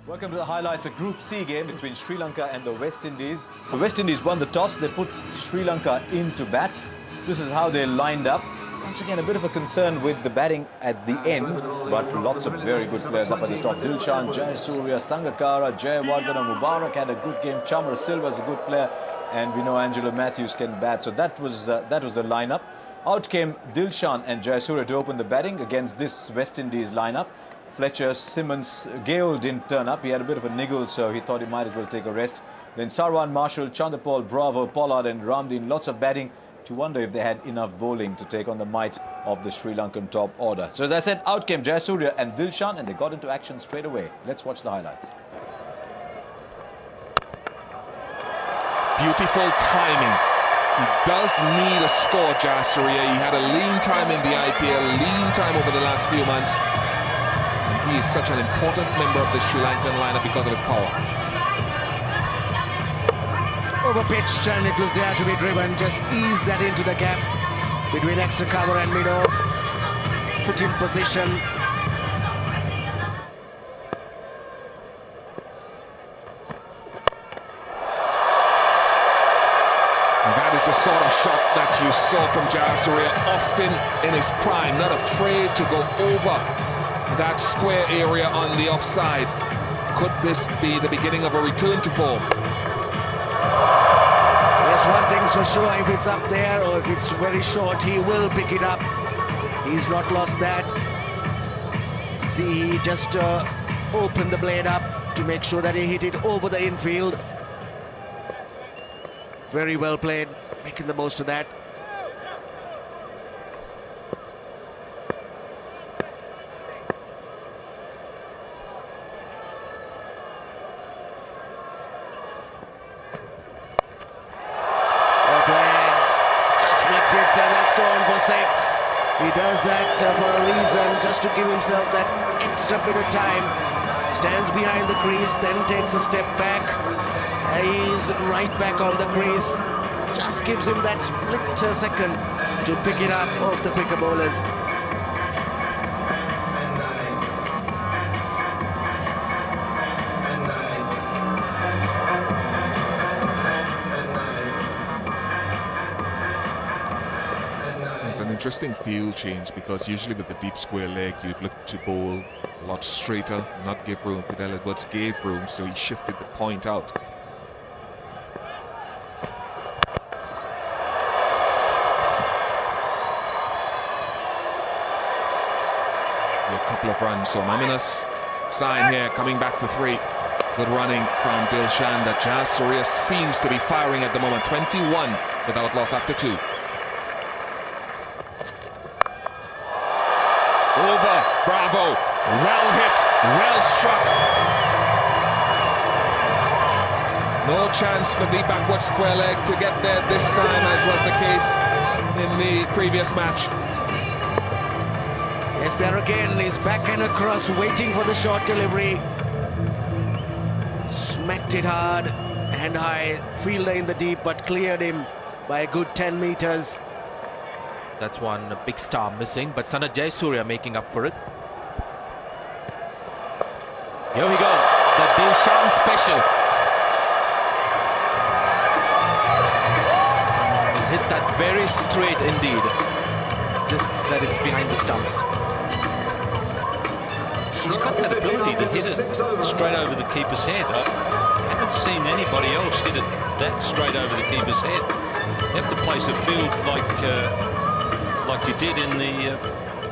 Welcome to the highlights. A Group C game between Sri Lanka and the West Indies. The West Indies won the toss. They put Sri Lanka into bat. This is how they lined up. Once again, a bit of a concern with the batting at the end, but lots of very good players up at the top. Sanath Jayasurya, Sangakkara, Jayawardene, Mubarak had a good game. Chamara Silva is a good player, and we know Angelo Matthews can bat. So that was the lineup. Out came Dilshan and Jayasuriya to open the batting against this West Indies lineup. Fletcher, Simmons, Gale didn't turn up. He had a bit of a niggle, so he thought he might as well take a rest. Then Sarwan, Marshall, Chanderpaul, Bravo, Pollard and Ramdeen. Lots of batting. To wonder if they had enough bowling to take on the might of the Sri Lankan top order. So as I said, out came Jayasurya and Dilshan, and they got into action straight away. Let's watch the highlights. Beautiful timing. He does need a score, Jayasurya. He had a lean time in the IPL, lean time over the last few months. And he is such an important member of the Sri Lankan lineup because of his power. Overpitched, and it was there to be driven. Just ease that into the gap between extra cover and mid-off. Put in position. And that is the sort of shot that you saw from Jayasurya, often in his prime, not afraid to go over that square area on the offside. Could this be the beginning of a return to form? Yes, one thing's for sure, if it's up there or if it's very short, he will pick it up. He's not lost that. See, he just opened the blade up to make sure that he hit it over the infield. Very well played, making the most of that. That's gone for 6. He does that for a reason, just to give himself that extra bit of time. Stands behind the crease, then takes a step back. He's right back on the crease. Just gives him that split second to pick it up off the quicker bowlers. It's an interesting field change because usually with the deep square leg you'd look to bowl a lot straighter, not give room. Fidel Edwards gave room, so he shifted the point out. A couple of runs, so an ominous sign here, coming back for 3. Good running from Dilshan. That Jayasurya seems to be firing at the moment. 21 without loss after 2. Over, Bravo, well hit, well struck. No chance for the backward square leg to get there this time, as was the case in the previous match. Yes, there again, he's back and across, waiting for the short delivery. Smacked it hard and high, fielder in the deep, but cleared him by a good 10 meters. That's one big star missing, but Sanath Jayasurya making up for it. Here we go, the Dilshan special. He's hit that very straight indeed, just that it's behind the stumps. He's got that ability to hit it straight over the keeper's head. I haven't seen anybody else hit it that straight over the keeper's head. You have to place a field like you did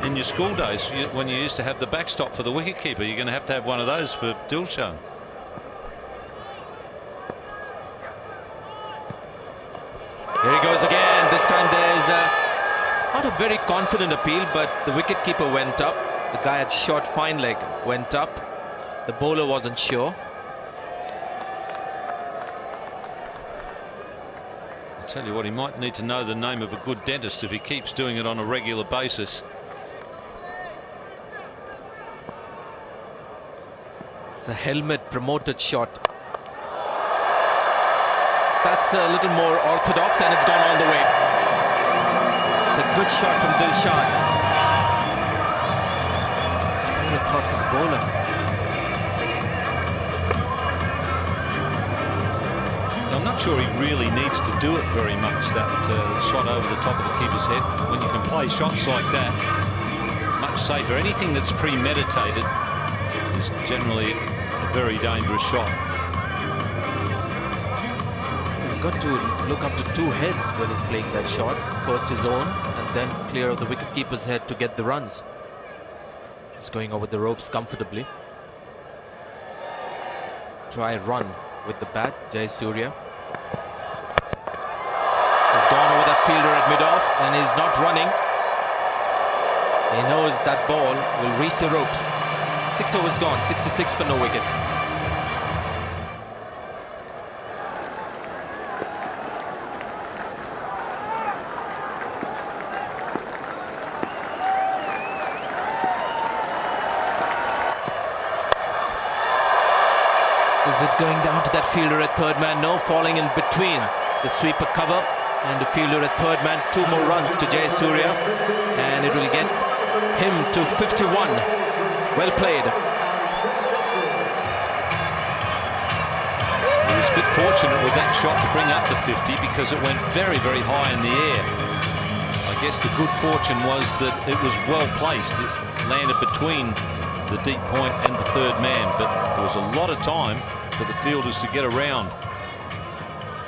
in your school days when you used to have the backstop for the wicketkeeper. You're going to have one of those for Dilshan. Here he goes again. This time there's not a very confident appeal, but the wicketkeeper went up. The guy at short fine leg went up. The bowler wasn't sure. Tell you what, he might need to know the name of a good dentist if he keeps doing it on a regular basis. It's a helmet promoted shot. That's a little more orthodox, and it's gone all the way. It's a good shot from Dilshan. Spare a thought for the bowler. not sure he really needs to do it very much, that shot over the top of the keeper's head. When you can play shots like that, much safer. Anything that's premeditated is generally a very dangerous shot. He's got to look after two heads when he's playing that shot. First his own, and then clear of the wicketkeeper's head to get the runs. He's going over the ropes comfortably. Try run with the bat, Jayasurya. He's gone over that fielder at mid-off and he's not running. He knows that ball will reach the ropes. 6 overs gone, 66 for no wicket. Is it going down to that fielder at third man? No, falling in between the sweeper cover and the fielder at third man. 2 more runs to Jayasurya and it will get him to 51. Well played. He was a bit fortunate with that shot to bring up the 50 because it went very, very high in the air. I guess the good fortune was that it was well placed. It landed between the deep point and the third man, but there was a lot of time for the fielders to get around.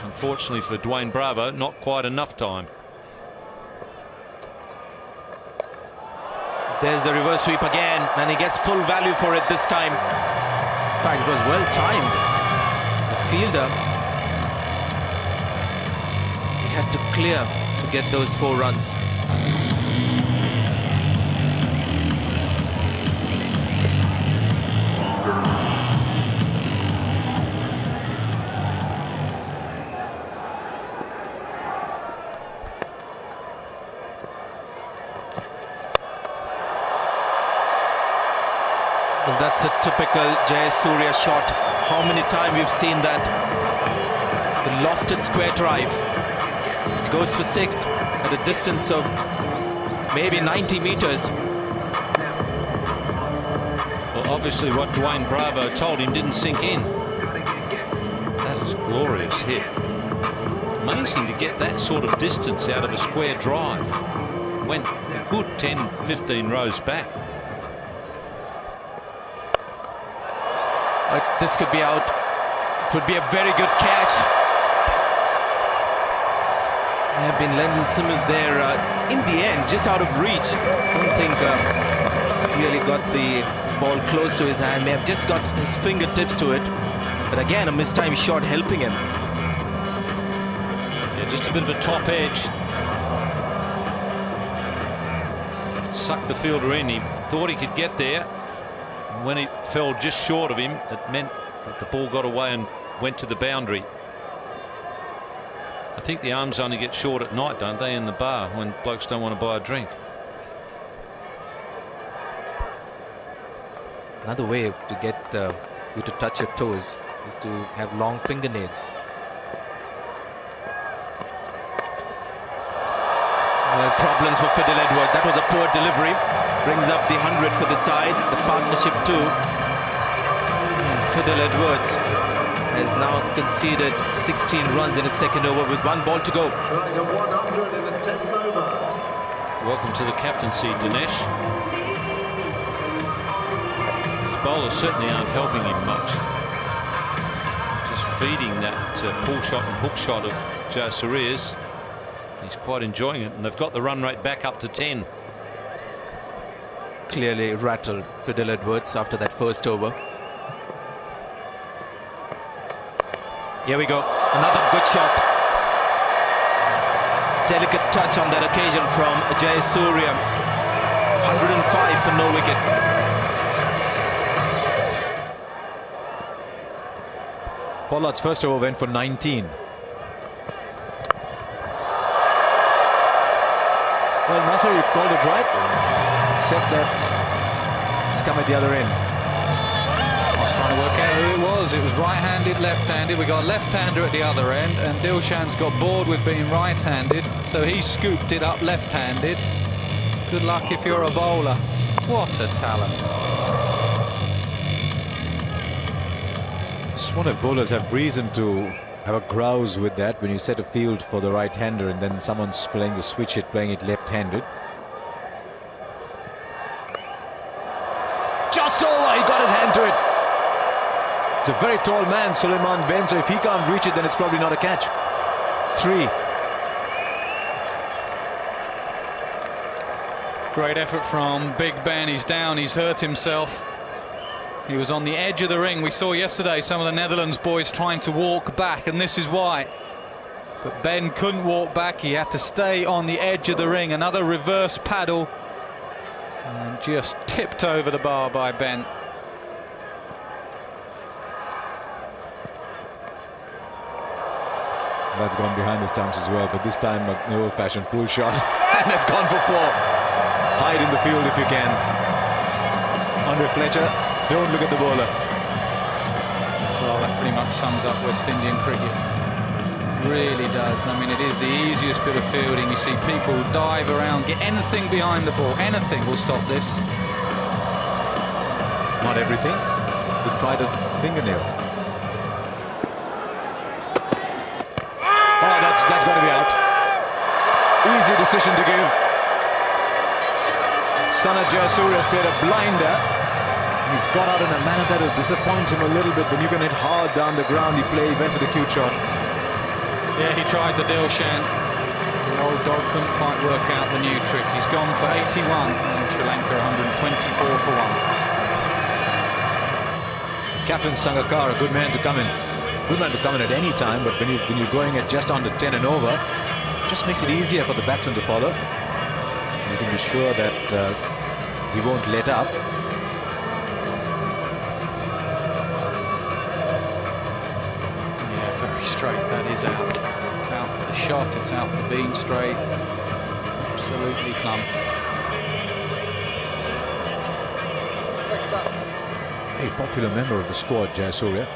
Unfortunately for Dwayne Bravo, not quite enough time. There's the reverse sweep again, and he gets full value for it this time. In fact, it was well timed. As a fielder, he had to clear to get those 4 runs. Well, that's a typical Jayasurya shot. How many times we've seen that? The lofted square drive. It goes for 6 at a distance of maybe 90 meters. Well, obviously what Dwayne Bravo told him didn't sink in. That is a glorious hit. Amazing to get that sort of distance out of a square drive. Went a good 10-15 rows back. But this could be out. It would be a very good catch. There have been Lendl Simmons there in the end, just out of reach. I don't think really got the ball close to his hand. May have just got his fingertips to it. But again, a mistimed shot helping him. Yeah, just a bit of a top edge. Sucked the fielder in. He thought he could get there. And when it fell just short of him, it meant that the ball got away and went to the boundary. I think the arms only get short at night, don't they, in the bar when blokes don't want to buy a drink. Another way to get you to touch your toes is to have long fingernails. Well, problems for Fiddle Edwards. That was a poor delivery. Brings up the 100 for the side. The partnership too. And Fiddle Edwards has now conceded 16 runs in his second over with 1 ball to go. 100 in the 10th over. Welcome to the captaincy, Dinesh. His bowlers certainly aren't helping him much. Just feeding that pull shot and hook shot of Jayasurya's. He's quite enjoying it, and they've got the run rate back up to 10. Clearly rattled Fiddle Edwards after that first over. Here we go, another good shot. Delicate touch on that occasion from Jayasurya. 105 for no wicket. Pollard's first over went for 19. Well, Nasser, you called it right, except that it's come at the other end. I was trying to work out who it was. It was right-handed, left-handed. We got a left-hander at the other end, and Dilshan's got bored with being right-handed, so he scooped it up left-handed. Good luck if you're a bowler. What a talent. Just wonder if bowlers have reason to have a grouse with that when you set a field for the right-hander and then someone's playing the switch hit, playing it left-handed. Just over, he got his hand to it. It's a very tall man, Suleiman Ben, so if he can't reach it, then it's probably not a catch. 3. Great effort from Big Ben. He's down, he's hurt himself. He was on the edge of the ring. We saw yesterday some of the Netherlands boys trying to walk back, and this is why. But Ben couldn't walk back. He had to stay on the edge of the ring. Another reverse paddle. And just tipped over the bar by Ben. That's gone behind the stumps as well, but this time an old-fashioned pull shot. And that's gone for 4. Hide in the field if you can. Andre Fletcher, don't look at the bowler. Well, that pretty much sums up West Indian cricket. Really does. I mean, it is the easiest bit of fielding. You see people dive around, get anything behind the ball. Anything will stop this. Not everything. We tried a fingernail. Oh, that's got to be out. Easy decision to give. Sanath Jayasurya has played a blinder. He's got out in a manner that will disappoint him a little bit. When you can hit hard down the ground, he went for the cute shot. Yeah, he tried the Dilshan. The old dog couldn't quite work out the new trick. He's gone for 81 and Sri Lanka 124 for 1. Captain Sangakkara, a good man to come in. Good man to come in at any time, but when you're going at just under 10 and over, it just makes it easier for the batsman to follow. You can be sure that he won't let up. Yeah, very straight. That is out. It's out for the shot. It's out for being straight. Absolutely plumb. A popular member of the squad, Jayasurya.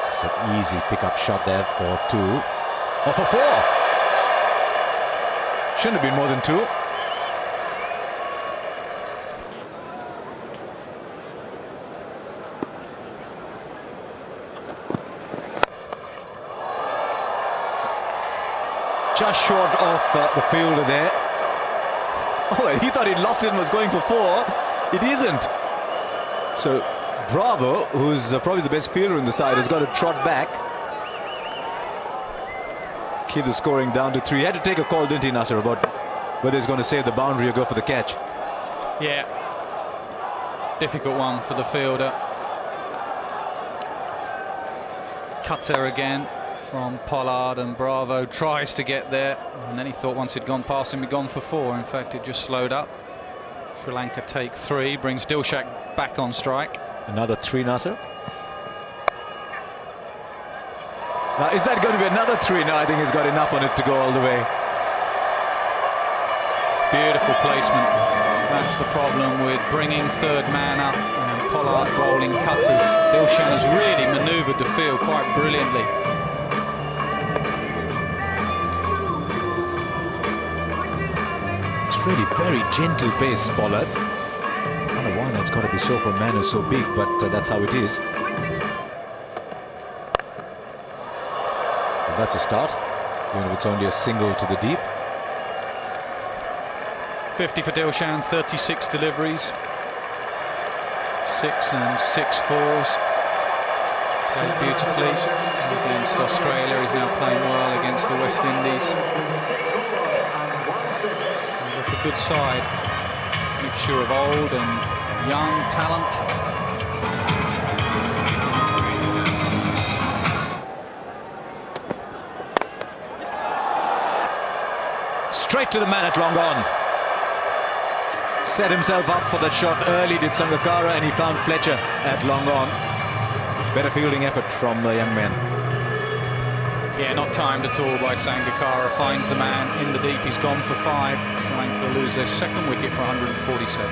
It's an easy pick-up shot there for 2. Or for 4. Shouldn't have been more than 2. Just short of the fielder there. Oh, he thought he'd lost it and was going for 4. It isn't. So Bravo, who's probably the best fielder in the side, has got to trot back. Keep the scoring down to 3. He had to take a call, didn't he, Nasser, about whether he's going to save the boundary or go for the catch. Yeah. Difficult one for the fielder. Cutter again from Pollard, and Bravo tries to get there, and then he thought once he'd gone past him he'd gone for 4. In fact, it just slowed up. Sri Lanka take 3, brings Dilshak back on strike. Another 3, Nasser. Now, is that going to be another 3? No, I think he's got enough on it to go all the way. Beautiful placement. That's the problem with bringing third man up and Pollard bowling cutters. Dilshan has really manoeuvred the field quite brilliantly. It's really very gentle pace, Pollard. I don't know why that's got to be so for a man who's so big, but that's how it is. But that's a start, even if it's only a single to the deep. 50 for Dilshan, 36 deliveries. 6 and 6 fours. Played beautifully against Australia. He's now playing well against the West Indies. Look, a good side. Mixture of old and young talent. Straight to the man at long on. Set himself up for that shot early, did Sangakkara, and he found Fletcher at long on. Better fielding effort from the young man. Yeah, not timed at all by Sangakkara. Finds the man in the deep. He's gone for 5. Sri Lanka lose their second wicket for 147.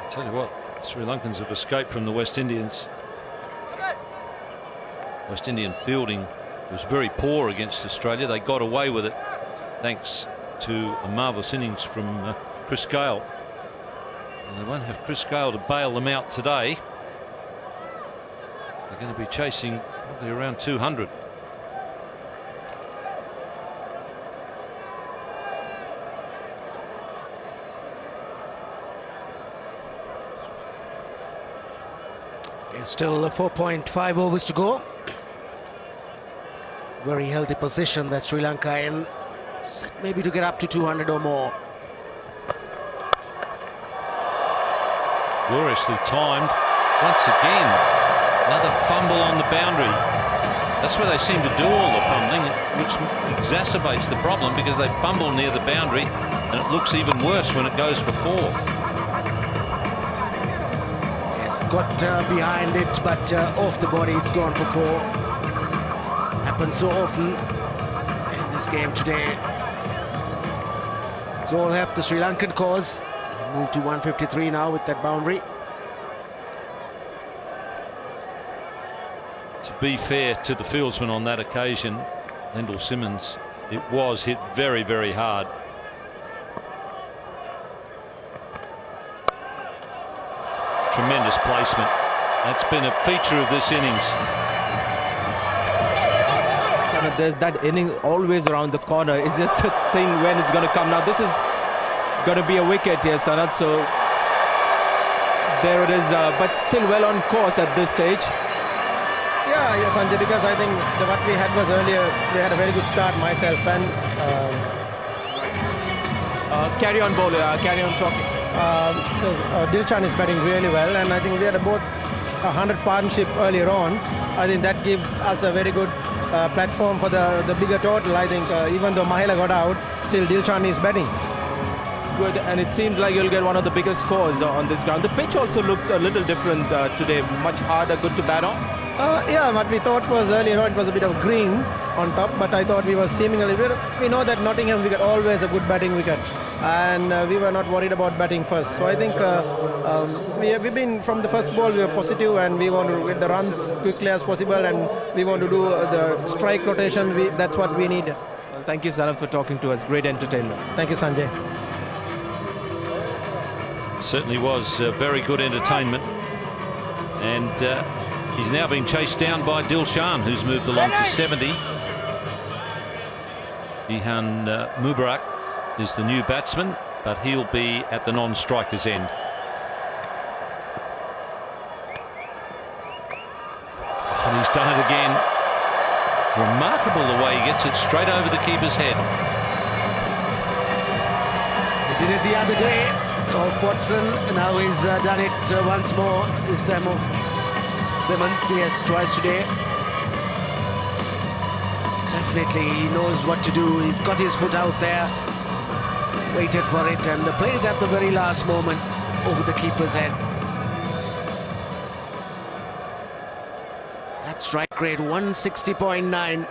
I tell you what, Sri Lankans have escaped from the West Indians. West Indian fielding was very poor against Australia. They got away with it thanks to a marvellous innings from Chris Gale. And they won't have Chris Gale to bail them out today. They're going to be chasing probably around 200. Still 4.5 overs to go. Very healthy position that Sri Lanka in. Set maybe to get up to 200 or more. Gloriously timed. Once again, another fumble on the boundary. That's where they seem to do all the fumbling, which exacerbates the problem because they fumble near the boundary and it looks even worse when it goes for 4. Got behind it, but off the body it's gone for 4. Happens so often in this game today. It's all helped the Sri Lankan cause. Move to 153 now with that boundary. To be fair to the fieldsman on that occasion, Lendl Simmons, it was hit very, very hard. Tremendous placement. That's been a feature of this innings. There's that inning always around the corner. It's just a thing when it's going to come. Now this is going to be a wicket here, Sanath. So there it is, but still well on course at this stage. Yeah, Sanjay, because I think what we had was earlier, we had a very good start, myself and... Carry on, bowler, carry on talking. Dilshan is batting really well, and I think we had both 100 partnership earlier on. I think that gives us a very good platform for the bigger total. I think even though Mahela got out, still Dilshan is batting. Good, and it seems like you'll get one of the biggest scores on this ground. The pitch also looked a little different today, much harder, good to bat on. Yeah, what we thought was earlier on, it was a bit of green on top, but I thought we were seemingly... We know that Nottingham wicket always a good batting wicket, and we were not worried about batting first. So I think we've been, from the first ball, we were positive and we want to get the runs quickly as possible, and we want to do the strike rotation. That's what we need. Well, thank you, Sanath, for talking to us. Great entertainment. Thank you, Sanjay. Certainly was very good entertainment. And he's now been chased down by Dilshan, who's moved along to 70. Ihan Mubarak is the new batsman, but he'll be at the non-striker's end. And he's done it again. Remarkable the way he gets it straight over the keeper's head. He did it the other day of Watson. Now he's done it once more. This time of Simmons, yes, twice today. Definitely he knows what to do. He's got his foot out there, waited for it, and played it at the very last moment over the keeper's head. That strike rate 160.9.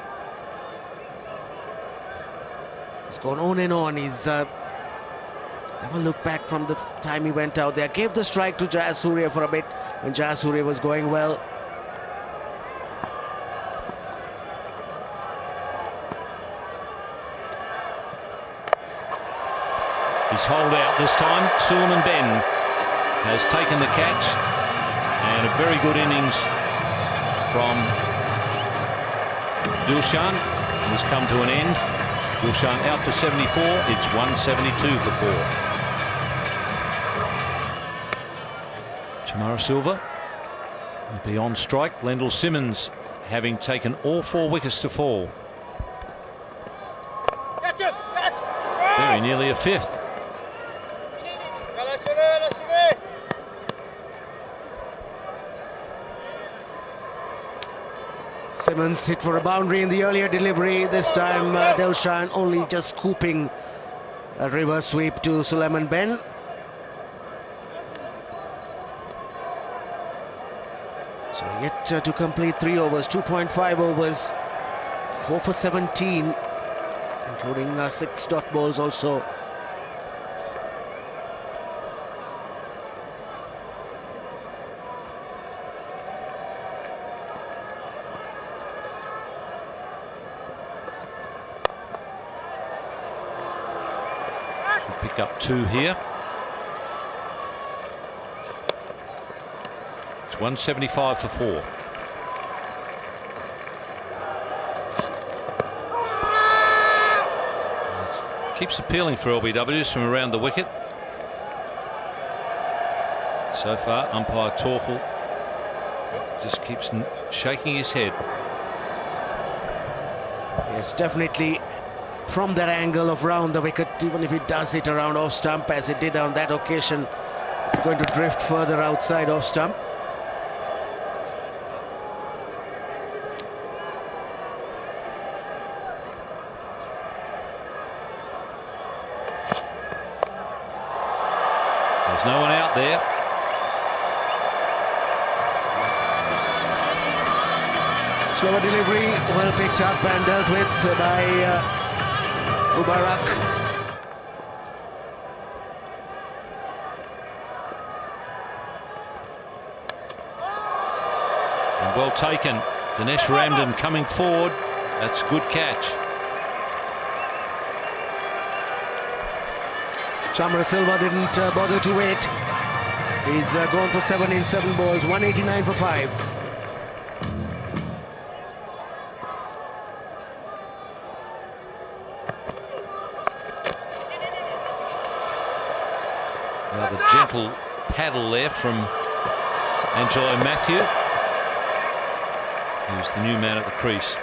He's gone on and on. He's never looked back from the time he went out there. Gave the strike to Jayasurya for a bit when Jayasurya was going well. He's holed out this time. Suleiman Ben has taken the catch, and a very good innings from Dilshan has come to an end. Dilshan out for 74. It's 172 for 4. Chamara Silva will be on strike. Lendl Simmons having taken all 4 wickets to fall. Very nearly a 5th. Simmons hit for a boundary in the earlier delivery. This time Dilshan only just scooping a reverse sweep to Suleiman Ben. So yet to complete 3 overs, 2.5 overs, 4 for 17, including 6 dot balls also. pick up 2 here. It's 175 for 4. Keeps appealing for LBWs from around the wicket. So far, umpire Torfel just keeps shaking his head. Yes, definitely from that angle of round the wicket, even if he does it around off stump as he did on that occasion, it's going to drift further outside off stump. There's no one out there. Slower delivery, well picked up and dealt with by Mubarak. And well taken. Dinesh Ramdan coming forward. That's a good catch. Chamra Silva didn't bother to wait. He's gone for 7 in 7 balls, 189 for 5. Another gentle paddle there from Angelo Matthew, who's the new man at the crease.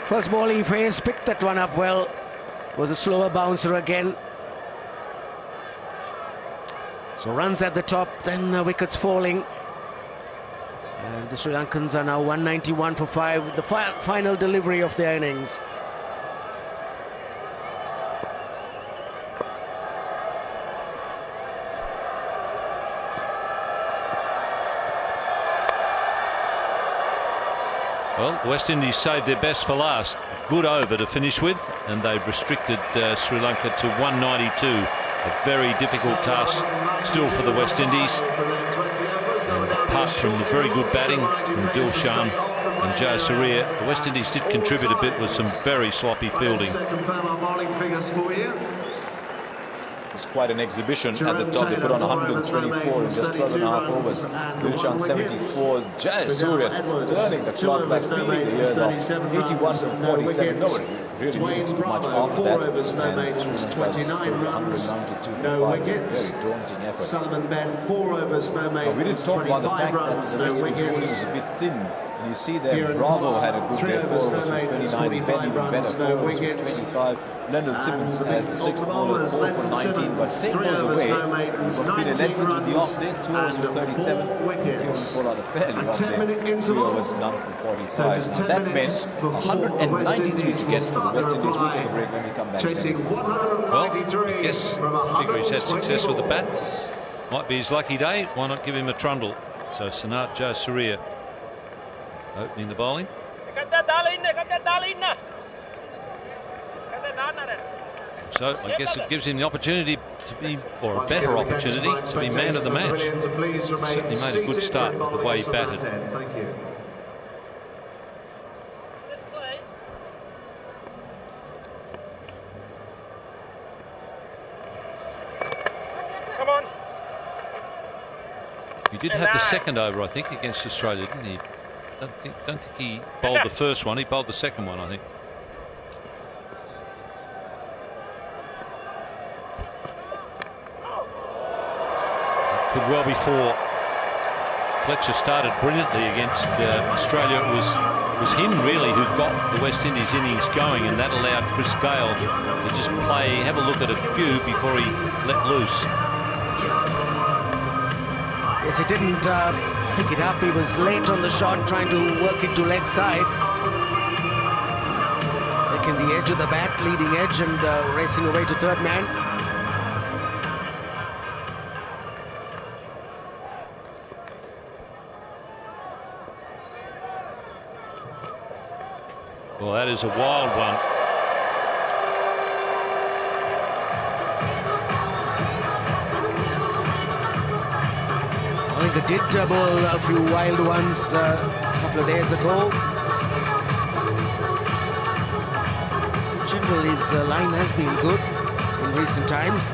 First ball he faced, picked that one up well. Was a slower bouncer again. So runs at the top, then wickets falling. And the Sri Lankans are now 191 for 5 with the final delivery of their innings. Well, West Indies saved their best for last. Good over to finish with, and they've restricted Sri Lanka to 192. A very difficult task still for the West Indies. And apart from the very good batting from Dilshan and Jayasuriya, the West Indies did contribute a bit with some very sloppy fielding. It's quite an exhibition at the top. They put on 124 in just 12.5 overs. Dilshan 74. Jayasurya turning the clock back, beating the years off. 81 from 47. Nobody really needs too much after that. And Sri Lanka still 192 for 5. Very daunting effort. Now, we didn't talk about the fact that the West Indies bowling is a bit thin. And you see there, Bravo had a good day, 4 overs for 29, Ben even better, 4 overs for 25. Lendl Simmons as the 6th bowler, 4 for 19, but take those away. You've got Fidel Edwards with the off day, 2 overs for 37. Kieran Pollard a fairly off day, 3 overs, none for 45. Now that meant 193 to get to the West Indies. We'll take a break when we come back. Well, I guess figure he's had success with the bat. Might be his lucky day. Why not give him a trundle? So Sanath Jayasurya opening the bowling. So I guess it gives him the opportunity to be, or a better opportunity to be man of the match. Certainly made a good start with the way he batted. Come on. He did have the second over, I think, against Australia, didn't he? Don't think he bowled the first one. He bowled the second one, I think. Could well be 4. Fletcher started brilliantly against Australia. It was him really who got the West Indies innings going, and that allowed Chris Gale to just have a look at a few before he let loose. Yes, he didn't pick it up. He was late on the shot, trying to work it to leg side. Taking the edge of the bat, leading edge, and racing away to third man. Well, that is a wild one. I think I did bowl a few wild ones a couple of days ago. In general, his line has been good. in recent times.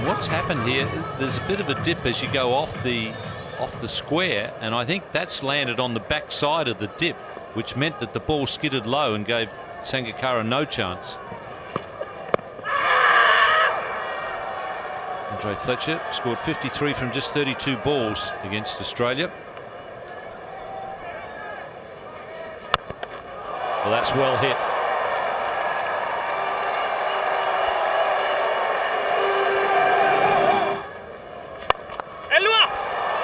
What's happened here, there's a bit of a dip as you go off the square, and I think that's landed on the back side of the dip, which meant that the ball skidded low and gave Sangakkara no chance. Andre Fletcher scored 53 from just 32 balls against Australia. Well, that's well hit.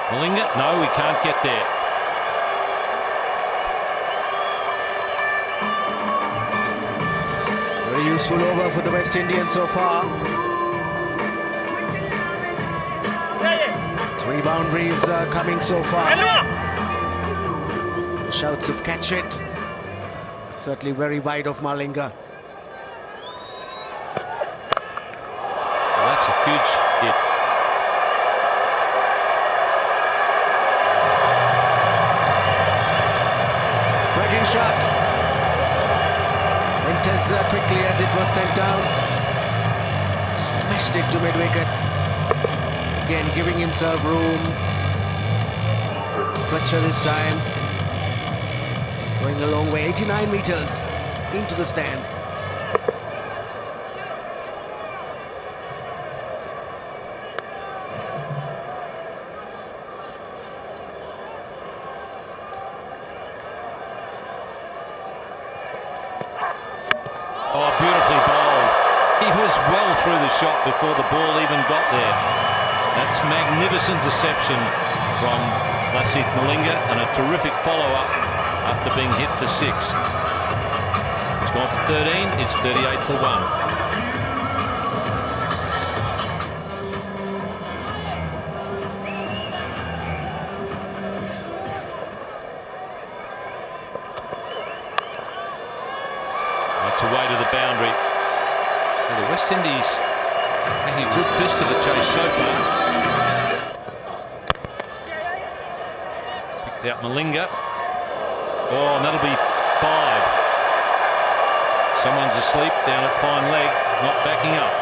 Malinga, no, we can't get there. Very useful over for the West Indians so far. 3 boundaries coming so far. Shouts of catch it. Certainly very wide of Malinga. Well, that's a huge hit. Cracking shot. Went as quickly as it was sent down. Smashed it to mid-wicket. Again, giving himself room. Fletcher this time. Going a long way, 89 meters into the stand. Oh, beautifully bowled. He was well through the shot before the ball even got there. That's magnificent deception from Lasith Malinga, and a terrific follow-up after being hit for 6. It's gone for 13, it's 38 for 1. That's away to the boundary. So the West Indies making a good fist of the chase so far. Picked out Malinga. Oh, and that'll be 5. Someone's asleep down at fine leg, not backing up.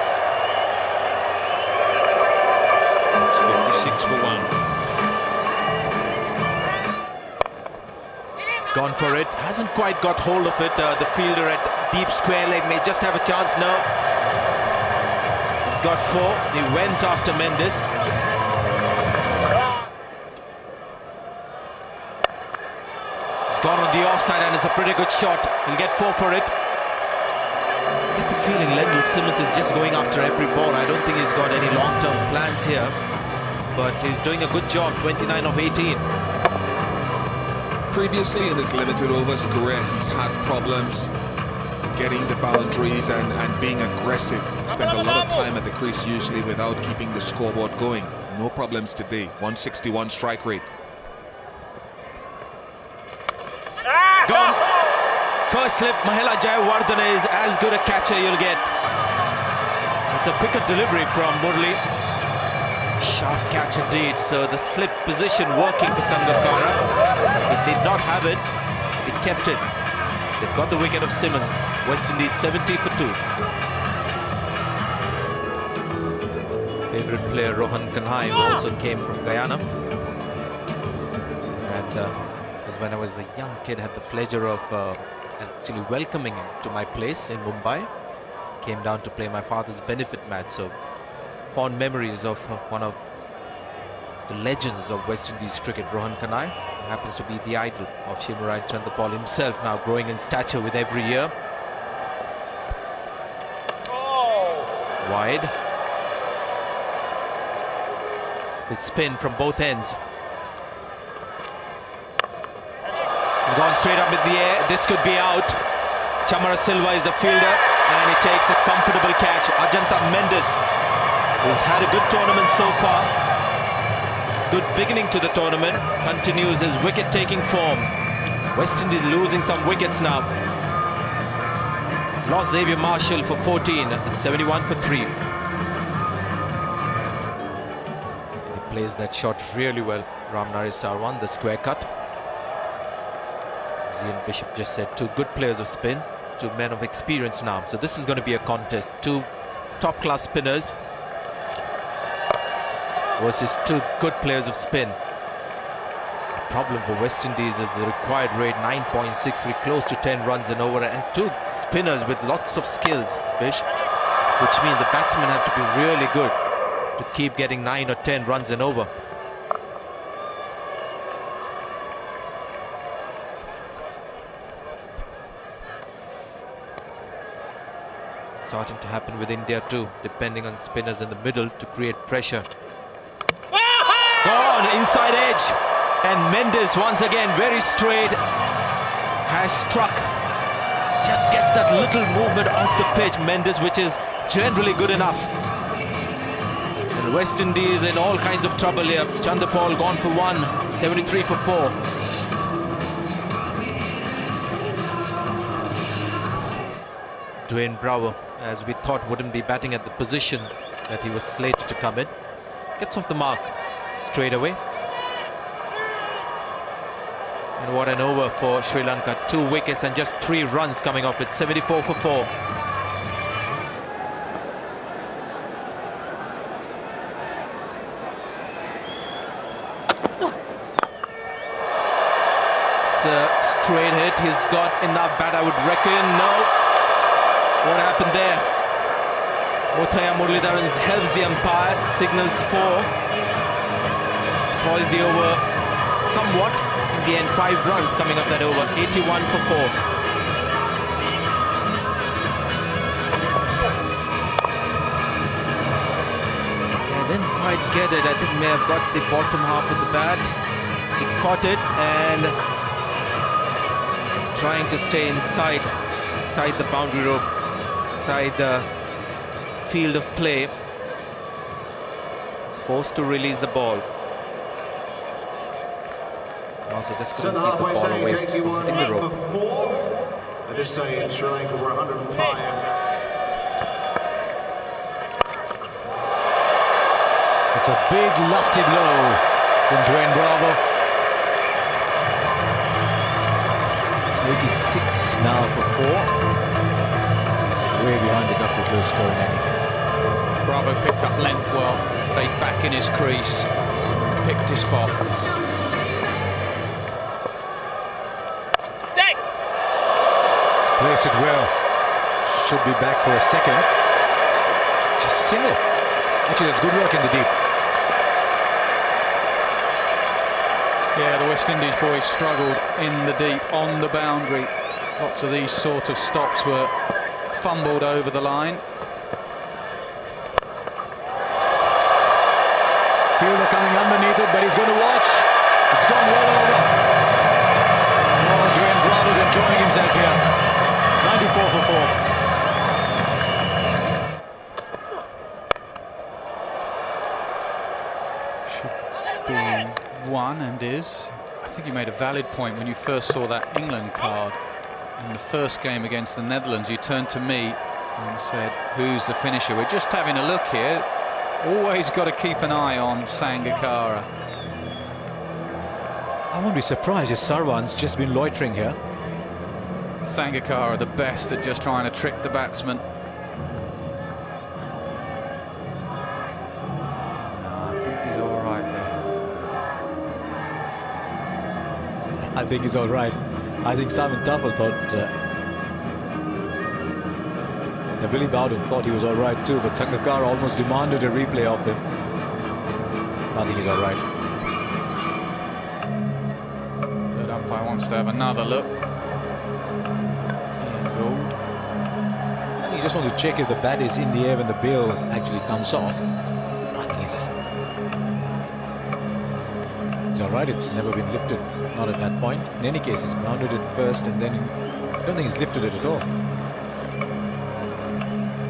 It's 56 for 1. It's gone for it. Hasn't quite got hold of it. The fielder at deep square leg may just have a chance now. He's got 4. He went after Mendes. It's gone on the offside, and it's a pretty good shot. He'll get 4 for it. I get the feeling Lendl Simmons is just going after every ball. I don't think he's got any long-term plans here, but he's doing a good job. 29 of 18. Previously in his limited overs career, he's had problems getting the boundaries and being aggressive. Spent a lot of time at the crease usually without keeping the scoreboard going. No problems today. 161 strike rate. Gone. First slip, Mahela Jayawardene is as good a catcher you'll get. It's a quicker delivery from Murli. Sharp catch indeed. So the slip position working for Sangakkara. He did not have it. He kept it. They've got the wicket of Simon. West Indies 70 for 2. Favorite player Rohan Kanhai also came from Guyana. And was when I was a young kid, had the pleasure of actually welcoming him to my place in Mumbai. Came down to play my father's benefit match. So fond memories of one of the legends of West Indies cricket, Rohan Kanhai. Happens to be the idol of Shivarai Chanderpaul himself, now growing in stature with every year. Wide. With spin from both ends. He's gone straight up in the air. This could be out. Chamara Silva is the fielder, and he takes a comfortable catch. Ajanta Mendes, who's had a good tournament so far. Good beginning to the tournament. Continues his wicket-taking form. West Indies losing some wickets now. Lost Xavier Marshall for 14. It's 71 for 3. He plays that shot really well. Ramnari Sarwan, the square cut. Zian Bishop just said 2 good players of spin, 2 men of experience now. So this is going to be a contest. 2 top-class spinners versus two good players of spin. The problem for West Indies is the required rate 9.63, close to 10 runs an over, and two spinners with lots of skills, Bish, which means the batsmen have to be really good to keep getting 9 or 10 runs an over. Starting to happen with India too, depending on spinners in the middle to create pressure. Gone inside edge, and Mendes once again very straight has struck. Just gets that little movement off the pitch, Mendes, which is generally good enough. And West Indies in all kinds of trouble here. Chandapal gone for 1, 73 for 4. Dwayne Bravo, as we thought, wouldn't be batting at the position that he was slated to come in, gets off the mark straight away. And what an over for Sri Lanka. 2 wickets and just 3 runs coming off it. 74 for 4. It's a straight hit. He's got enough bat, I would reckon. No. What happened there? Muthaiya Muralidharan helps the umpire, signals 4. Spoils the over somewhat. In the end, 5 runs coming up that over. 81 for 4. Yeah, didn't quite get it. I think may have got the bottom half of the bat. He caught it and trying to stay inside the boundary rope, inside the field of play. He's forced to release the ball. Also just couldn't keep the ball away from hitting the rope. At this stage, Sri Lanka were 105. It's a big lusty blow from Dwayne Bravo. 86 now for 4. Way behind the Dr. Blue score in any case. Bravo picked up length well, stayed back in his crease, picked his spot. Place it well. Should be back for a second. Just a single. Actually, that's good work in the deep. Yeah, the West Indies boys struggled in the deep, on the boundary. Lots of these sort of stops were fumbled over the line. Fielder coming underneath it, but he's going to watch. It's gone well over. Oh, Dwayne Bravo's enjoying himself here. 94 for 4. Should be 1 and is. I think you made a valid point when you first saw that England card in the first game against the Netherlands. You turned to me and said, who's the finisher? We're just having a look here. Always got to keep an eye on Sangakkara. I won't be surprised if Sarwan's just been loitering here. Sangakkara the best at just trying to trick the batsman. No, I think he's all right there. I think he's all right. I think Simon Tupple thought... Billy Bowden thought he was all right too, but Sangakkara almost demanded a replay of him. I think he's all right. Third umpire wants to have another look. I think you just want to check if the bat is in the air when the bail actually comes off. I think he's all right. It's never been lifted, not at that point. In any case, he's grounded it first and then I don't think he's lifted it at all.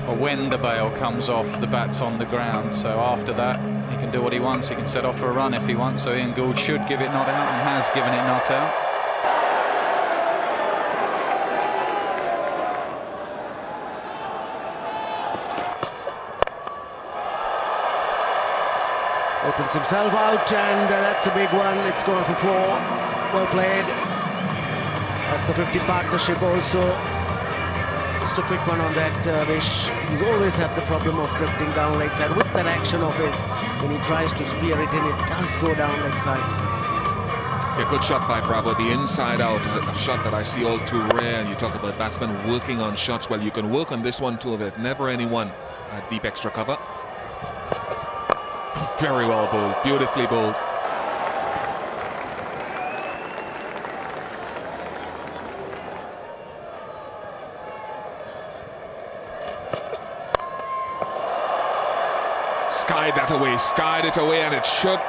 Or when the bail comes off, the bat's on the ground. So after that, he can do what he wants. He can set off for a run if he wants. So Ian Gould should give it not out and has given it not out. Opens himself out, and that's a big one. It's gone for 4. Well played. That's the 50 partnership also. Just a quick one on that, Vish. He's always had the problem of drifting down leg side. With that action of his, when he tries to spear it in, it does go down leg side. A good shot by Bravo, the inside out, a shot that I see all too rare. And you talk about batsmen working on shots. Well, you can work on this one too. There's never anyone at deep extra cover. Very well bowled, beautifully bowled. Skied it away, and it should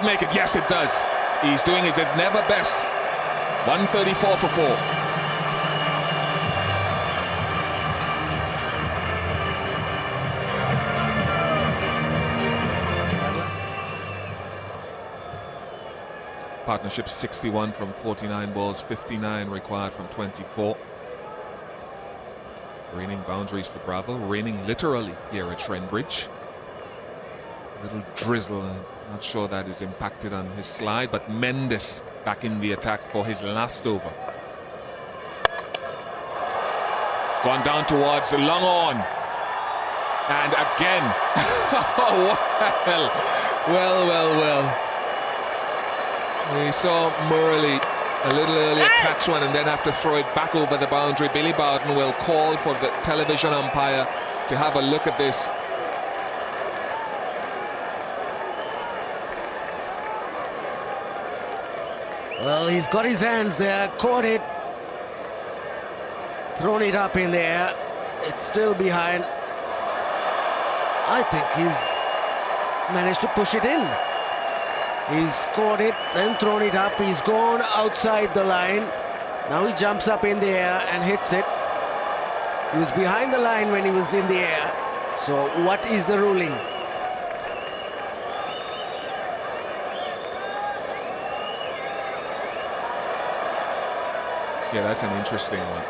make it. Yes, it does. He's doing his never best. 134 for 4. Partnership 61 from 49 balls, 59 required from 24. Raining boundaries for Bravo, raining literally here at Trent-Bridge. Little drizzle, not sure that is impacted on his slide, but Mendes back in the attack for his last over. It's gone down towards long on, and again. well. We saw Murley a little earlier catch one and then have to throw it back over the boundary. Billy Bowden will call for the television umpire to have a look at this. Well, he's got his hands there, caught it, thrown it up in the air. It's still behind. I think he's managed to push it in. He's caught it, then thrown it up. He's gone outside the line. Now he jumps up in the air and hits it. He was behind the line when he was in the air. So what is the ruling? Yeah, that's an interesting one.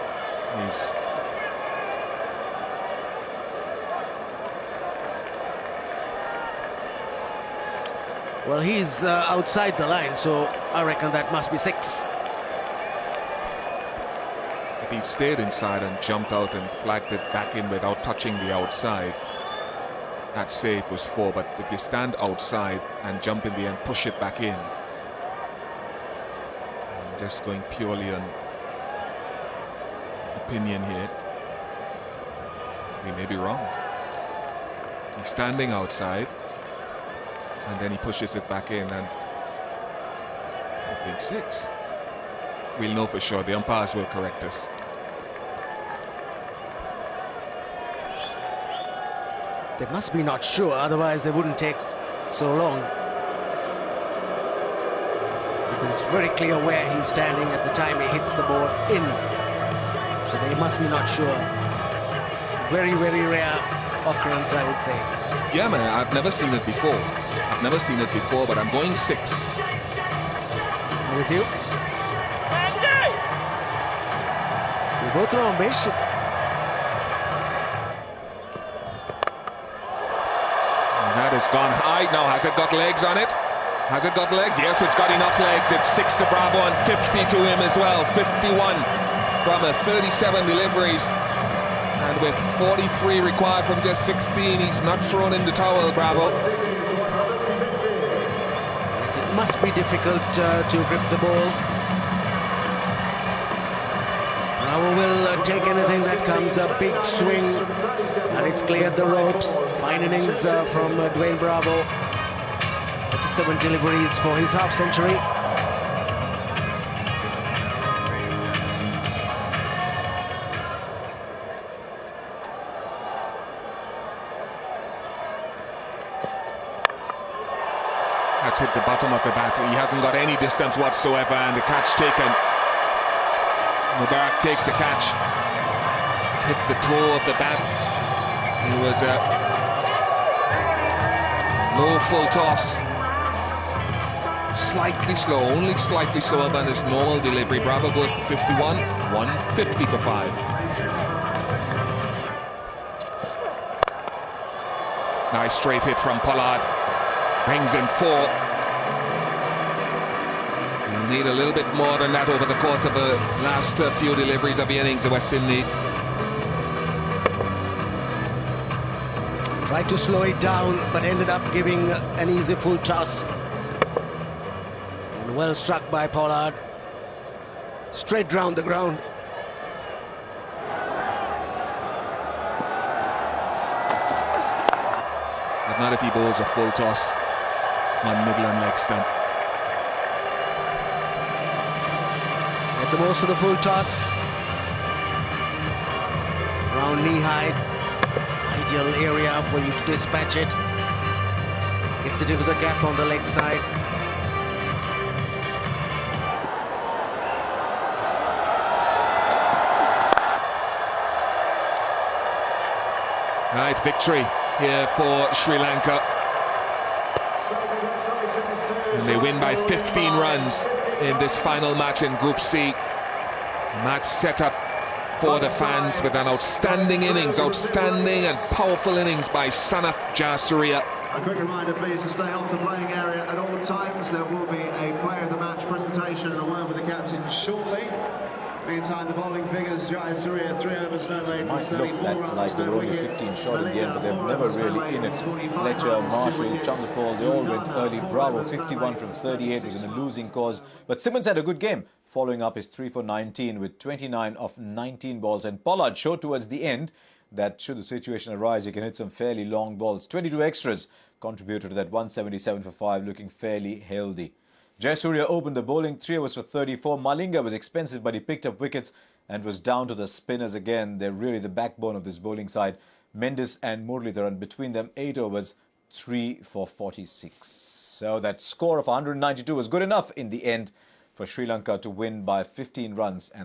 Well, he's outside the line, so I reckon that must be 6. If he'd stayed inside and jumped out and flagged it back in without touching the outside, that save was 4. But if you stand outside and jump in the end, push it back in, I'm just going purely on opinion here, we may be wrong. He's standing outside and then he pushes it back in, and I think 6. We'll know for sure. The umpires will correct us. They must be not sure, otherwise they wouldn't take so long. Because it's very clear where he's standing at the time he hits the ball in. So they must be not sure. Very, very rare occurrence, I would say. Yeah, man, I've never seen it before. But I'm going 6. I'm with you. We both wrong, Bish. That has gone high. Now, has it got legs on it? Has it got legs? Yes, it's got enough legs. It's 6 to Bravo and 50 to him as well. 51 from 37 deliveries. And with 43 required from just 16, he's not thrown in the towel, Bravo. Yes, it must be difficult to grip the ball. Bravo will take anything that comes, a big swing, and it's cleared the ropes. Fine innings from Dwayne Bravo. 37 deliveries for his half-century. That's hit the bottom of the bat. He hasn't got any distance whatsoever, and the catch taken. Mubarak takes the catch. Hit the toe of the bat. It was a low full toss. Slightly slow, only slightly slower than his normal delivery. Bravo goes for 51, 150 for 5. Nice straight hit from Pollard. Brings in 4. You'll need a little bit more than that over the course of the last few deliveries of the innings, the West Indies. Tried to slow it down, but ended up giving an easy full toss. And well struck by Pollard. Straight round the ground. But not if he bowls a full toss on middle and leg stump. Get the most of the full toss. Round knee height. Ideal area for you to dispatch it. Gets it into the gap on the leg side. Right, victory here for Sri Lanka. And they win by 15 runs in this final match in Group C. Match set up for the fans with an outstanding innings, outstanding and powerful innings by Sanath Jayasurya. A quick reminder, please, to stay off the playing area at all times. There will be a player of the match presentation and a word with the captain shortly. Meantime, the bowling figures: Jayasurya, 3 overs, no made, Might look 34 runs, like they no were only wicket. 15 shot in the end, but they're Malaysia, never 4 overs, no really in made, it. 45 Fletcher, runs, 2 Marshall, wickets. Chandrapal, they all went early. 4 Bravo, overs, 51 no from made, 38 was in a losing cause. But Simmons had a good game, following up his 3 for 19 with 29 of 19 balls. And Pollard showed towards the end that should the situation arise, he can hit some fairly long balls. 22 extras contributed to that 177 for 5, looking fairly healthy. Jayasurya opened the bowling, 3 overs for 34. Malinga was expensive, but he picked up wickets and was down to the spinners again. They're really the backbone of this bowling side. Mendes and Muralitharan, between them 8 overs, 3 for 46. So that score of 192 was good enough in the end for Sri Lanka to win by 15 runs. And